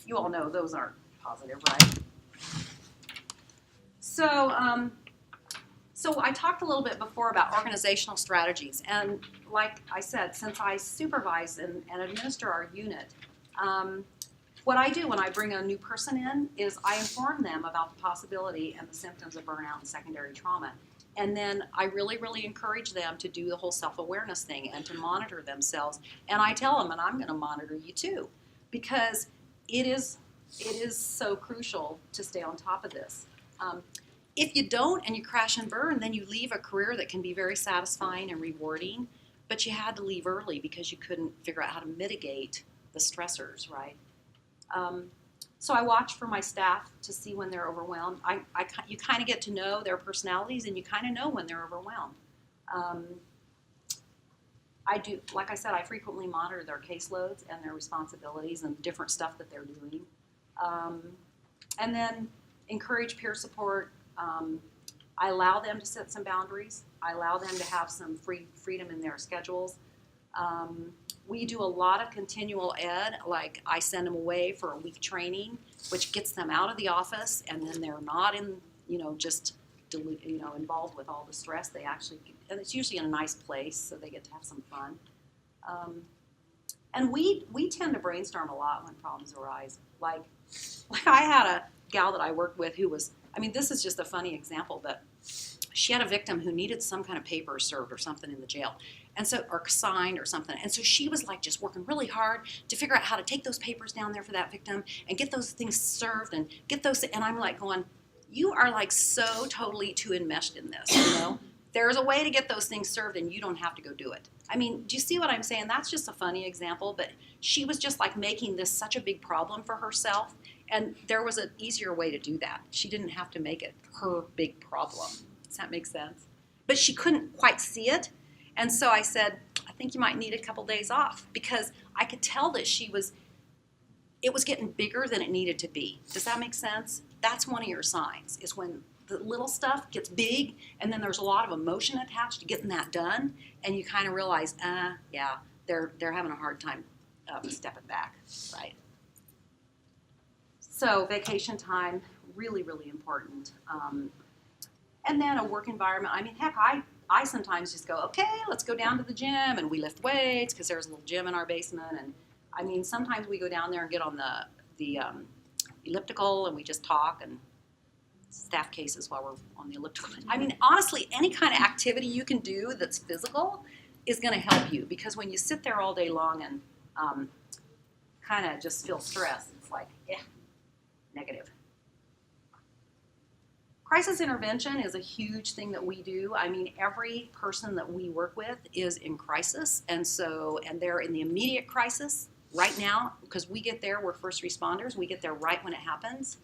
you all know those aren't positive, right? So, so I talked a little bit before about organizational strategies, and like I said, since I supervise and administer our unit, what I do when I bring a new person in is I inform them about the possibility and the symptoms of burnout and secondary trauma. And then I really, really encourage them to do the whole self-awareness thing and to monitor themselves. And I tell them, and I'm going to monitor you too, because it is so crucial to stay on top of this. If you don't and you crash and burn, then you leave a career that can be very satisfying and rewarding, but you had to leave early because you couldn't figure out how to mitigate the stressors, right? So I watch for my staff to see when they're overwhelmed. You kind of get to know their personalities, and you kind of know when they're overwhelmed. I do, like I said, I frequently monitor their caseloads and their responsibilities and different stuff that they're doing. And then encourage peer support. I allow them to set some boundaries. I allow them to have some freedom in their schedules. We do a lot of continual ed, like I send them away for a week training, which gets them out of the office, and then they're not in, just involved with all the stress. They actually, and it's usually in a nice place, so they get to have some fun. And we tend to brainstorm a lot when problems arise. Like I had a gal that I worked with who was, this is just a funny example, but she had a victim who needed some kind of paper served or something in the jail, and so, or signed or something. And so she was like just working really hard to figure out how to take those papers down there for that victim and get those things served and get those. And I'm like going, you are like so totally too enmeshed in this, There's a way to get those things served and you don't have to go do it. Do you see what I'm saying? That's just a funny example, but she was just like making this such a big problem for herself, and there was an easier way to do that. She didn't have to make it her big problem. Does that make sense? But she couldn't quite see it, and so I said, I think you might need a couple days off, because I could tell that it was getting bigger than it needed to be. Does that make sense? That's one of your signs, is when the little stuff gets big, and then there's a lot of emotion attached to getting that done, and you kind of realize, yeah, they're having a hard time stepping back, right? So vacation time, really, really important. And then a work environment. Heck, I sometimes just go, okay, let's go down to the gym, and we lift weights because there's a little gym in our basement. And sometimes we go down there and get on the elliptical, and we just talk and staff cases while we're on the elliptical. Honestly, any kind of activity you can do that's physical is going to help you, because when you sit there all day long and kind of just feel stress, it's like, negative. Crisis intervention is a huge thing that we do. Every person that we work with is in crisis, and they're in the immediate crisis right now, because we get there, we're first responders, we get there right when it happens.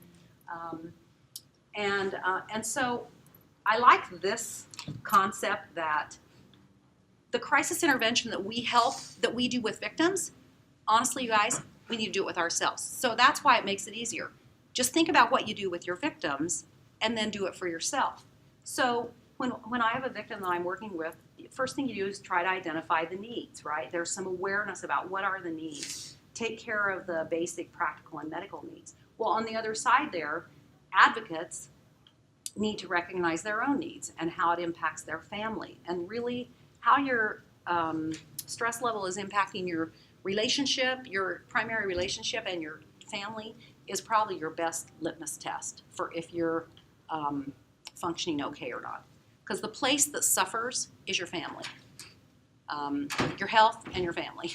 And so I like this concept that the crisis intervention that we do with victims, honestly, you guys, we need to do it with ourselves. So that's why it makes it easier. Just think about what you do with your victims and then do it for yourself. So when I have a victim that I'm working with, the first thing you do is try to identify the needs, right? There's some awareness about what are the needs. Take care of the basic practical and medical needs. Well, on the other side there, advocates need to recognize their own needs and how it impacts their family, and really how your stress level is impacting your relationship, your primary relationship, and your family is probably your best litmus test for if you're functioning okay or not. Because the place that suffers is your family, your health and your family.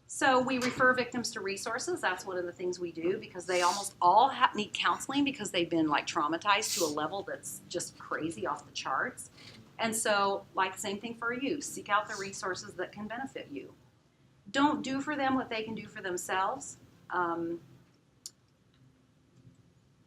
So we refer victims to resources. That's one of the things we do, because they almost all need counseling because they've been like traumatized to a level that's just crazy off the charts. And so, like, same thing for you. Seek out the resources that can benefit you. Don't do for them what they can do for themselves.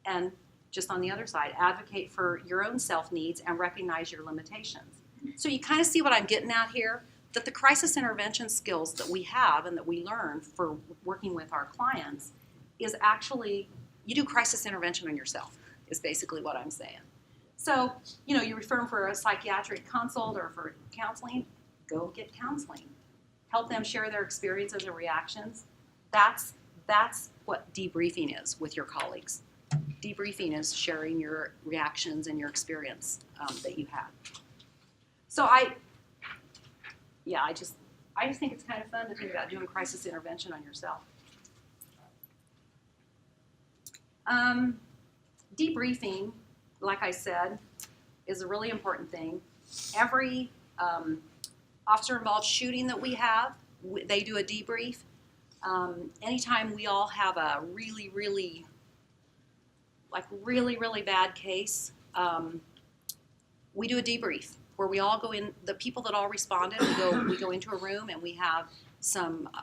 And just on the other side, advocate for your own self-needs and recognize your limitations. So you kind of see what I'm getting at here, that the crisis intervention skills that we have and that we learn for working with our clients is actually, you do crisis intervention on yourself, is basically what I'm saying. So, you refer them for a psychiatric consult or for counseling, go get counseling. Help them share their experiences and reactions. That's that's what debriefing is with your colleagues. Debriefing is sharing your reactions and your experience that you had. So I just think it's kind of fun to think about doing crisis intervention on yourself. Debriefing, like I said, is a really important thing. Every officer-involved shooting that we have, they do a debrief. Anytime we all have a really, really bad case, we do a debrief where we all go in. The people that all responded, we go into a room and we have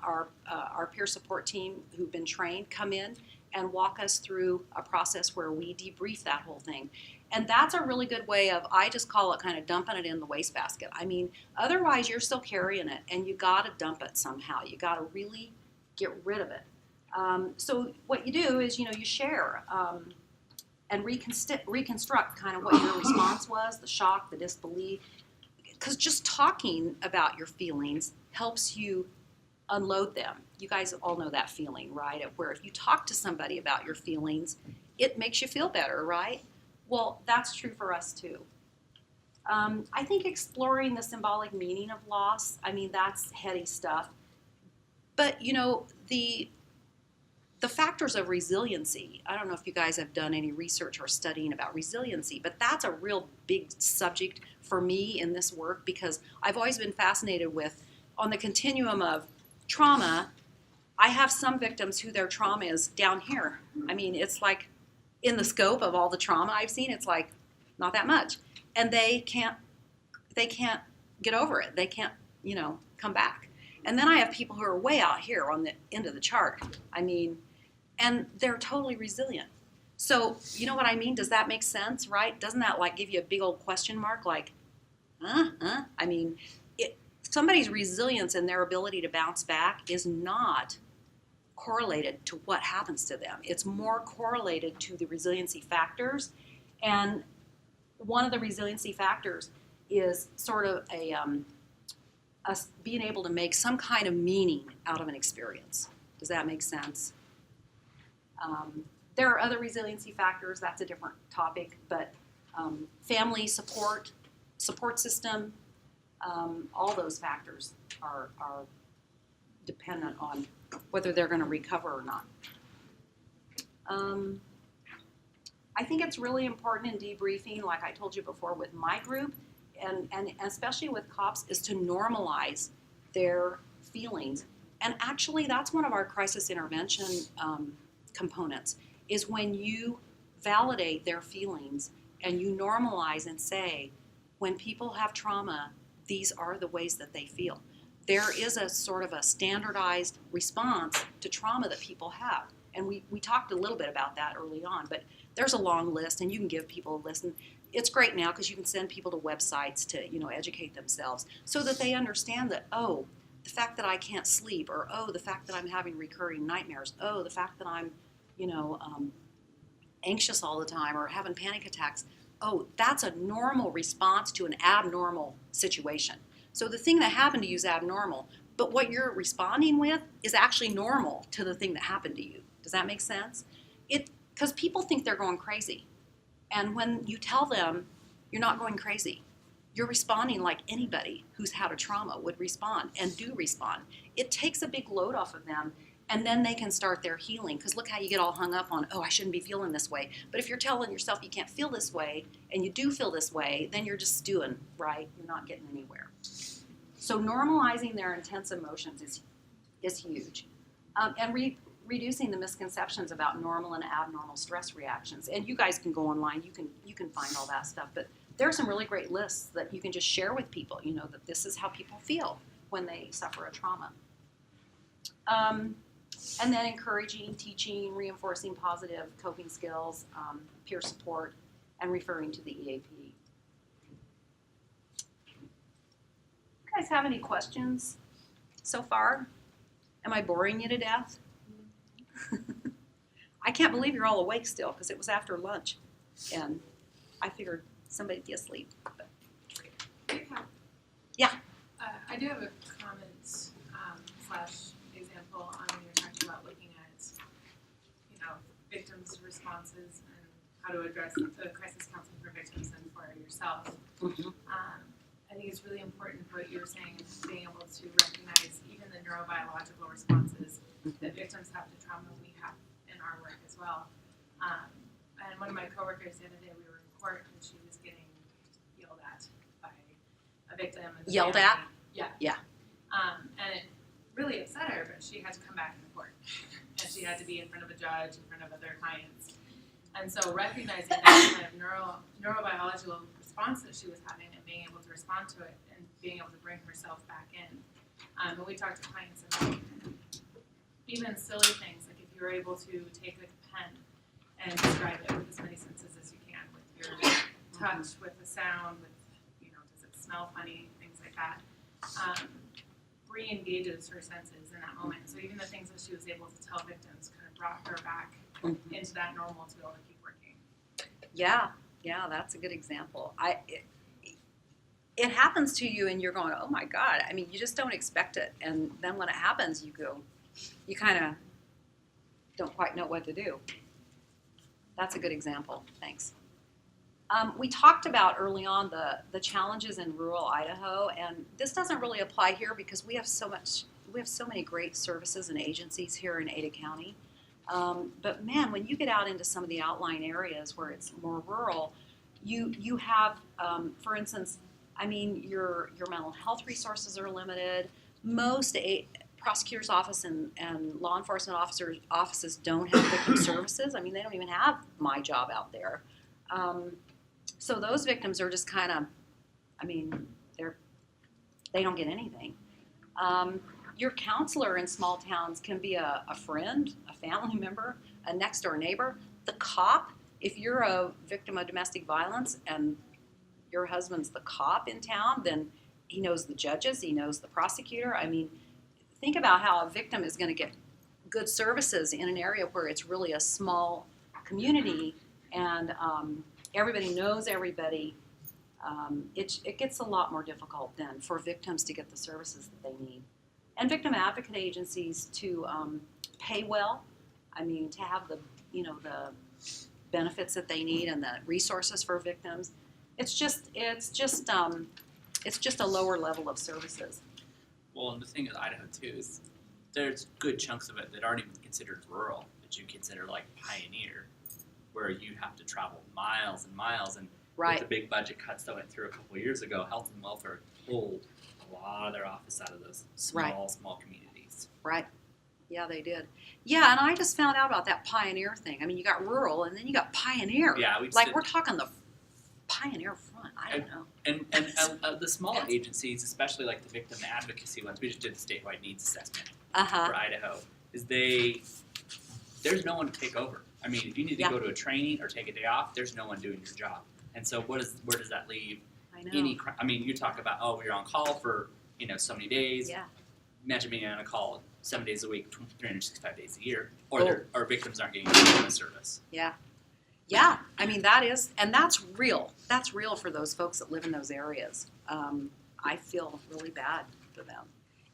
our peer support team who've been trained come in and walk us through a process where we debrief that whole thing. And that's a really good way of, I just call it kind of dumping it in the wastebasket. I mean, otherwise you're still carrying it and you got to dump it somehow. You got to really get rid of it. So what you do is, you share and reconstruct kind of what your response was, the shock, the disbelief. Because just talking about your feelings helps you unload them. You guys all know that feeling, right? Where if you talk to somebody about your feelings, it makes you feel better, right? Well, that's true for us too. I think exploring the symbolic meaning of loss, I mean, that's heady stuff. But, the factors of resiliency, I don't know if you guys have done any research or studying about resiliency, but that's a real big subject for me in this work because I've always been fascinated with, on the continuum of trauma, I have some victims who their trauma is down here. I mean, it's like in the scope of all the trauma I've seen, it's like not that much. And they can't get over it. They can't, come back. And then I have people who are way out here on the end of the chart. I mean, and they're totally resilient. So, you know what I mean? Does that make sense, right? Doesn't that like give you a big old question mark like, I mean, somebody's resilience and their ability to bounce back is not correlated to what happens to them. It's more correlated to the resiliency factors. And one of the resiliency factors is sort of us being able to make some kind of meaning out of an experience. Does that make sense? There are other resiliency factors. That's a different topic. But family support system, all those factors are dependent on whether they're going to recover or not. I think it's really important in debriefing, like I told you before with my group, and especially with cops, is to normalize their feelings. And actually, that's one of our crisis intervention components, is when you validate their feelings and you normalize and say, when people have trauma, these are the ways that they feel. There is a sort of a standardized response to trauma that people have. And we talked a little bit about that early on, but there's a long list, and you can give people a list. And it's great now because you can send people to websites to, educate themselves so that they understand that, oh, the fact that I can't sleep, or oh, the fact that I'm having recurring nightmares, oh, the fact that I'm, anxious all the time or having panic attacks, oh, that's a normal response to an abnormal situation. So the thing that happened to you is abnormal, but what you're responding with is actually normal to the thing that happened to you. Does that make sense? Because people think they're going crazy. And when you tell them you're not going crazy, you're responding like anybody who's had a trauma would respond and do respond. It takes a big load off of them, and then they can start their healing. Because look how you get all hung up on, oh, I shouldn't be feeling this way. But if you're telling yourself you can't feel this way, and you do feel this way, then you're just stewing, right? You're not getting anywhere. So normalizing their intense emotions is huge. And reducing the misconceptions about normal and abnormal stress reactions. And you guys can go online, you can find all that stuff. But there are some really great lists that you can just share with people, that this is how people feel when they suffer a trauma. And then encouraging, teaching, reinforcing positive coping skills, peer support, and referring to the EAP. You guys have any questions so far? Am I boring you to death? I can't believe you're all awake still because it was after lunch, and I figured somebody'd be asleep. But. Yeah. I do have a comment slash example on when you're talking about looking at responses and how to address the crisis counseling for victims and for yourself. Mm-hmm. I think it's really important what you're saying, being able to recognize even the neurobiological responses that victims have to trauma we have in our work as well. And one of my coworkers the other day, we were in court and she was getting yelled at by a victim. And Yelled at? Yeah. Yeah. And it really upset her, but she had to come back into court. And she had to be in front of a judge, in front of other clients. And so recognizing that kind of neurobiological response that she was having and being able to respond to it and being able to bring herself back in. And we talked to clients about even silly things, like if you were able to take a pen and describe it with as many senses as you can, with your touch, with the sound, with, does it smell funny, things like that. Re-engages her senses in that moment. So even the things that she was able to tell victims kind of brought her back into that normal to be able to keep working. Yeah, that's a good example. It happens to you and you're going, oh my God. I mean, you just don't expect it. And then when it happens, you kind of don't quite know what to do. That's a good example. Thanks. We talked about early on the challenges in rural Idaho, and this doesn't really apply here because we have so many great services and agencies here in Ada County. But man, when you get out into some of the outlying areas where it's more rural, you have, for instance, I mean, your mental health resources are limited. Most prosecutor's office and law enforcement offices don't have victim services. I mean, they don't even have my job out there. So those victims are just kind of, I mean, they don't get anything. Your counselor in small towns can be a friend, a family member, a next door neighbor. The cop, if you're a victim of domestic violence and your husband's the cop in town, then he knows the judges, he knows the prosecutor. I mean, think about how a victim is going to get good services in an area where it's really a small community and everybody knows everybody. It gets a lot more difficult then for victims to get the services that they need. And victim advocate agencies to pay well. I mean, to have the benefits that they need and the resources for victims. It's just a lower level of services. Well, and the thing with Idaho too is there's good chunks of it that aren't even considered rural, that you consider like pioneer, where you have to travel miles and miles. And Right. with the big budget cuts that went through a couple of years ago, health and welfare pulled a lot of their office out of those small communities. Right. Yeah, they did. Yeah, and I just found out about that pioneer thing. I mean, you got rural, and then you got pioneer. Yeah, we're talking the pioneer front. I don't know. And the small agencies, especially like the victim advocacy ones, we just did the statewide needs assessment Uh-huh. for Idaho. There's no one to take over. I mean, if you need to go to a training or take a day off, there's no one doing your job. And so where does that leave? I know. I mean, you talk about, you're on call for, so many days. Yeah. Imagine being on a call 7 days a week, 365 days a year, or our victims aren't getting the service. Yeah. Yeah. I mean, that's real. That's real for those folks that live in those areas. I feel really bad for them.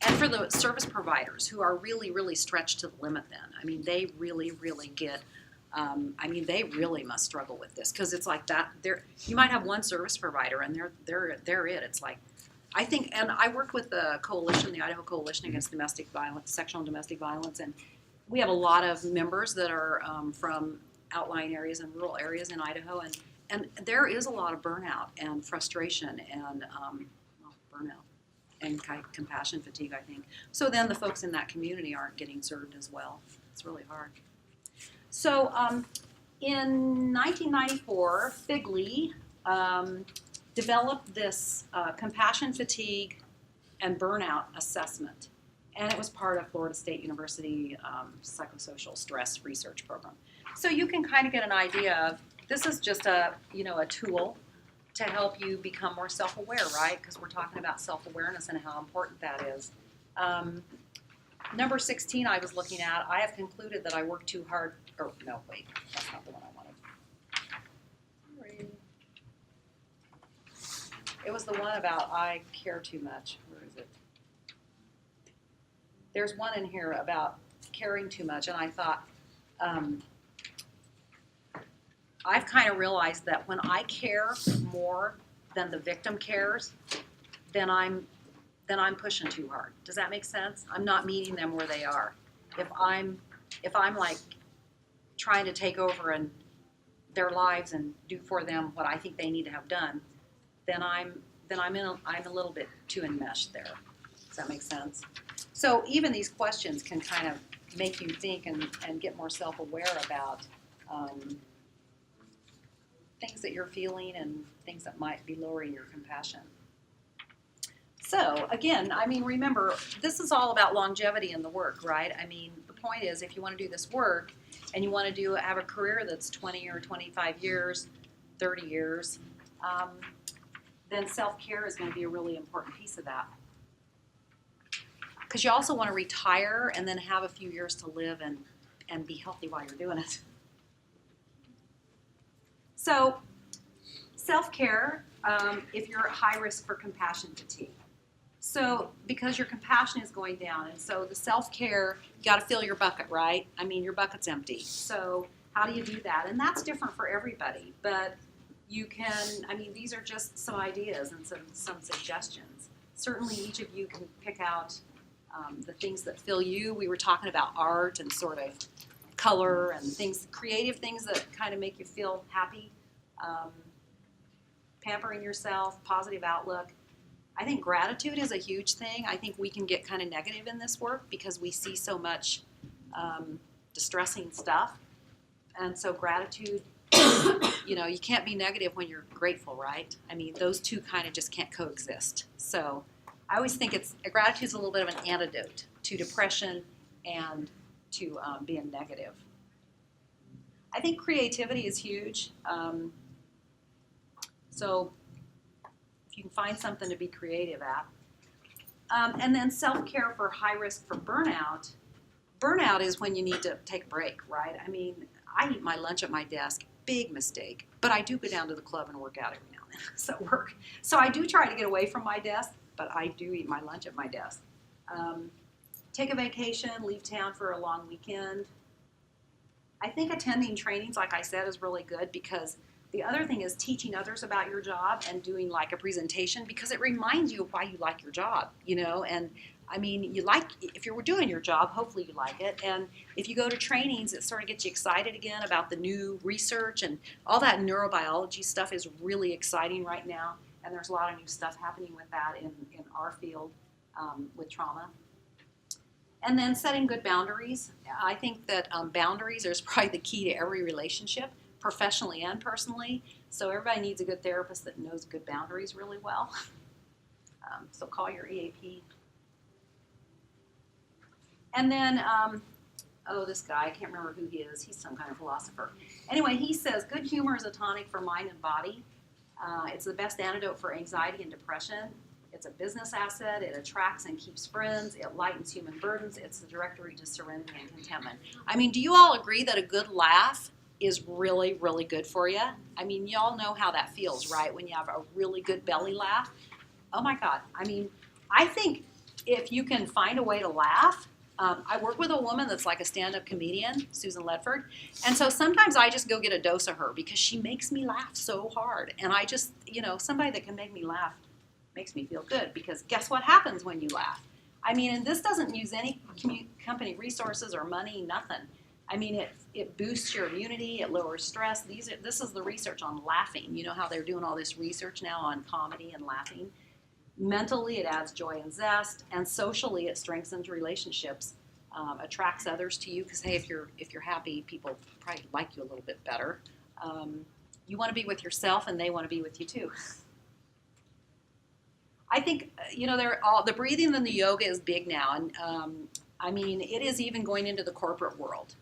And for the service providers who are really, really stretched to the limit then. I mean, they really, really get, they really must struggle with this because it's like that. You might have one service provider and they're it. It's like, I think, and I work with the coalition, the Idaho Coalition Against Domestic Violence, Sexual and Domestic Violence, and we have a lot of members that are from outlying areas and rural areas in Idaho, and there is a lot of burnout and frustration and burnout and compassion fatigue, I think. So then the folks in that community aren't getting served as well. It's really hard. So in 1994, Figley developed this compassion fatigue and burnout assessment, and it was part of Florida State University psychosocial stress research program. So you can kind of get an idea of this is just a tool to help you become more self-aware, right? Because we're talking about self-awareness and how important that is. Number 16 I was looking at, I have concluded that I work too hard, or no, wait, that's not the one I wanted. Sorry. It was the one about I care too much. Where is it? There's one in here about caring too much, and I thought, I've kind of realized that when I care more than the victim cares, then I'm pushing too hard. Does that make sense? I'm not meeting them where they are. If I'm like trying to take over and their lives and do for them what I think they need to have done, then I'm a little bit too enmeshed there. Does that make sense? So even these questions can kind of make you think and get more self-aware about things that you're feeling and things that might be lowering your compassion. So again, I mean, remember, this is all about longevity in the work, right? I mean, the point is, if you want to do this work and you want to have a career that's 20 or 25 years, 30 years, then self-care is going to be a really important piece of that. Because you also want to retire and then have a few years to live and be healthy while you're doing it. So self-care, if you're at high risk for compassion fatigue. So because your compassion is going down, and so the self-care, you got to fill your bucket, right? I mean, your bucket's empty. So how do you do that? And that's different for everybody, but you can, I mean, these are just some ideas and some suggestions. Certainly each of you can pick out the things that fill you. We were talking about art and sort of color and things, creative things that kind of make you feel happy. Pampering yourself, positive outlook. I think gratitude is a huge thing. I think we can get kind of negative in this work because we see so much distressing stuff. And so gratitude, you know, you can't be negative when you're grateful, right? I mean, those two kind of just can't coexist. So I always think gratitude is a little bit of an antidote to depression and to being negative. I think creativity is huge. So if you can find something to be creative at. And then self-care for high risk for burnout. Burnout is when you need to take a break, right? I mean, I eat my lunch at my desk. Big mistake. But I do go down to the club and work out every now and then. So I do try to get away from my desk, but I do eat my lunch at my desk. Take a vacation, leave town for a long weekend. I think attending trainings, like I said, is really good because the other thing is teaching others about your job and doing like a presentation because it reminds you of why you like your job, you know, and I mean, if you're doing your job, hopefully you like it. And if you go to trainings, it sort of gets you excited again about the new research and all that neurobiology stuff is really exciting right now. And there's a lot of new stuff happening with that in our field with trauma. And then setting good boundaries. I think that boundaries is probably the key to every relationship, professionally and personally. So everybody needs a good therapist that knows good boundaries really well. So call your EAP. And then, this guy, I can't remember who he is. He's some kind of philosopher. Anyway, he says, good humor is a tonic for mind and body. It's the best antidote for anxiety and depression. It's a business asset. It attracts and keeps friends. It lightens human burdens. It's the directory to serenity and contentment. I mean, do you all agree that a good laugh is really, really good for you? I mean, y'all know how that feels, right? When you have a really good belly laugh. Oh my God. I mean, I think if you can find a way to laugh, I work with a woman that's like a stand-up comedian, Susan Ledford, and so sometimes I just go get a dose of her because she makes me laugh so hard. And I just, somebody that can make me laugh makes me feel good because guess what happens when you laugh? I mean, and this doesn't use any company resources or money, nothing. I mean, it boosts your immunity, it lowers stress. This is the research on laughing. You know how they're doing all this research now on comedy and laughing? Mentally, it adds joy and zest, and socially, it strengthens relationships, attracts others to you. Because hey, if you're happy, people probably like you a little bit better. You want to be with yourself, and they want to be with you too. I think the breathing and the yoga is big now, and I mean, it is even going into the corporate world.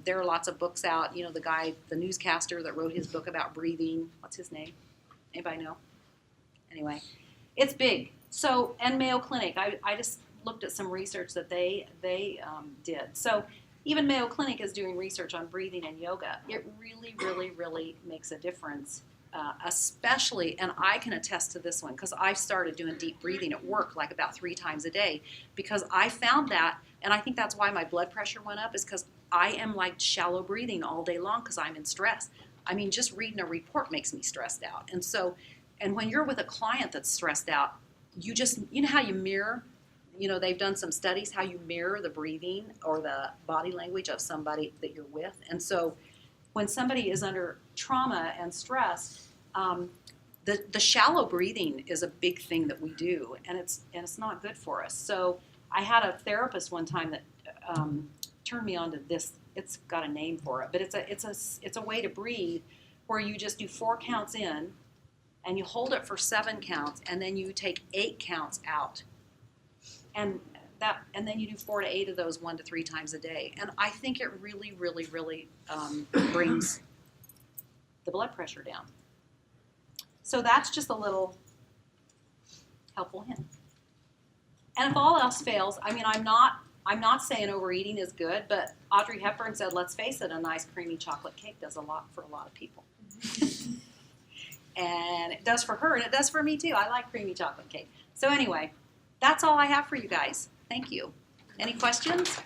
There are lots of books out. You know, the newscaster that wrote his book about breathing. What's his name? Anybody know? Anyway. It's big. So, and Mayo Clinic, I just looked at some research that they did. So even Mayo Clinic is doing research on breathing and yoga. It really, really, really makes a difference, especially, and I can attest to this one because I've started doing deep breathing at work like about 3 times a day because I found that, and I think that's why my blood pressure went up is because I am like shallow breathing all day long because I'm in stress. I mean, just reading a report makes me stressed out. And so, and when you're with a client that's stressed out, you know how you mirror, they've done some studies how you mirror the breathing or the body language of somebody that you're with. And so when somebody is under trauma and stress, the shallow breathing is a big thing that we do, and it's not good for us. So I had a therapist one time that turned me on to this. It's got a name for it, but it's a way to breathe where you just do 4 counts in, and you hold it for 7 counts, and then you take 8 counts out, and then you do 4 to 8 of those 1 to 3 times a day. And I think it really, really, really brings the blood pressure down. So that's just a little helpful hint. And if all else fails, I mean, I'm not saying overeating is good, but Audrey Hepburn said, let's face it, a nice creamy chocolate cake does a lot for a lot of people. And it does for her, and it does for me too. I like creamy chocolate cake. So anyway, that's all I have for you guys. Thank you. Any questions?